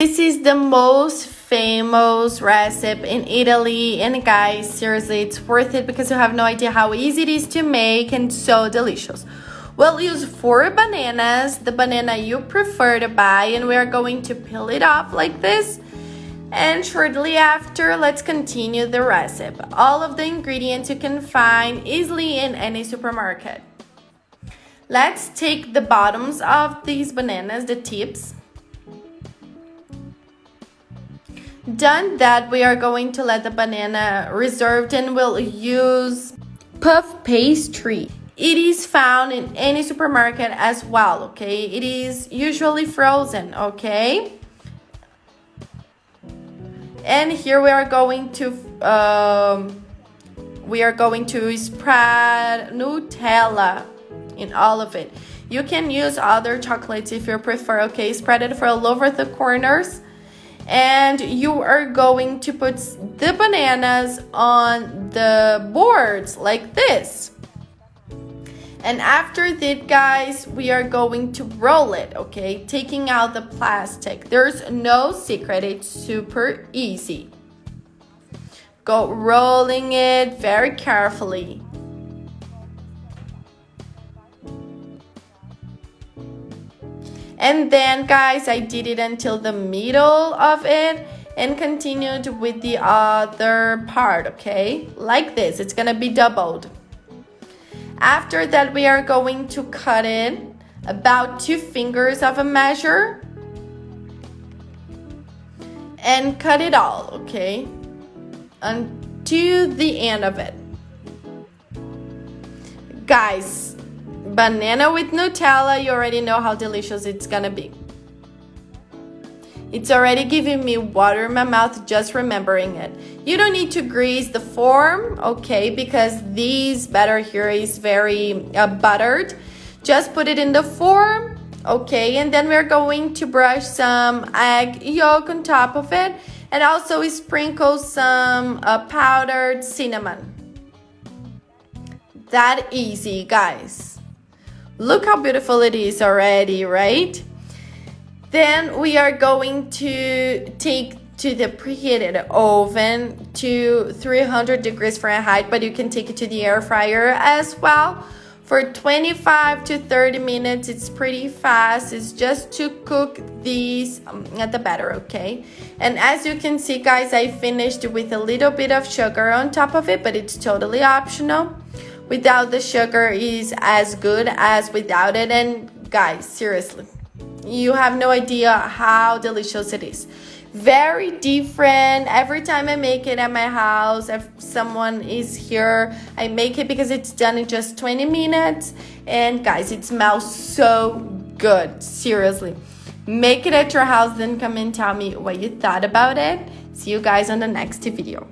This is the most famous recipe in Italy, and guys, seriously, it's worth it because you have no idea how easy it is to make and so delicious. We'll use 4 bananas, the banana you prefer to buy, and we are going to peel it off like this. And shortly after, let's continue the recipe. All of the ingredients you can find easily in any supermarket. Let's take the bottoms of these bananas, the tips. Done that, we are going to let the banana reserved and we'll use puff pastry. It is found in any supermarket as well, okay? It is usually frozen, okay? And here we are going to spread Nutella in all of it. You can use other chocolates if you prefer, okay? Spread it for all over the corners. And you are going to put the bananas on the boards like this. And after that, guys, we are going to roll it, okay? Taking out the plastic. There's no secret. It's super easy. Go rolling it very carefully. And then, guys, I did it until the middle of it and continued with the other part, okay? Like this, it's gonna be doubled. After that, we are going to cut it about 2 fingers of a measure and cut it all, okay? Until the end of it. Guys, banana with Nutella, you already know how delicious it's gonna be. It's already giving me water in my mouth just remembering it. You don't need to grease the form, okay, because this batter here is very buttered. Just put it in the form, okay, and then we're going to brush some egg yolk on top of it and also sprinkle some powdered cinnamon. That easy, guys. Look how beautiful it is already, right? Then we are going to take to the preheated oven to 300 degrees Fahrenheit, but you can take it to the air fryer as well. For 25 to 30 minutes, it's pretty fast. It's just to cook these at the batter, okay? And as you can see, guys, I finished with a little bit of sugar on top of it, but it's totally optional. Without the sugar is as good as without it. And guys, seriously, you have no idea how delicious it is. Very different. Every time I make it at my house, if someone is here, I make it because it's done in just 20 minutes. And guys, it smells so good. Seriously. Make it at your house, then come and tell me what you thought about it. See you guys on the next video.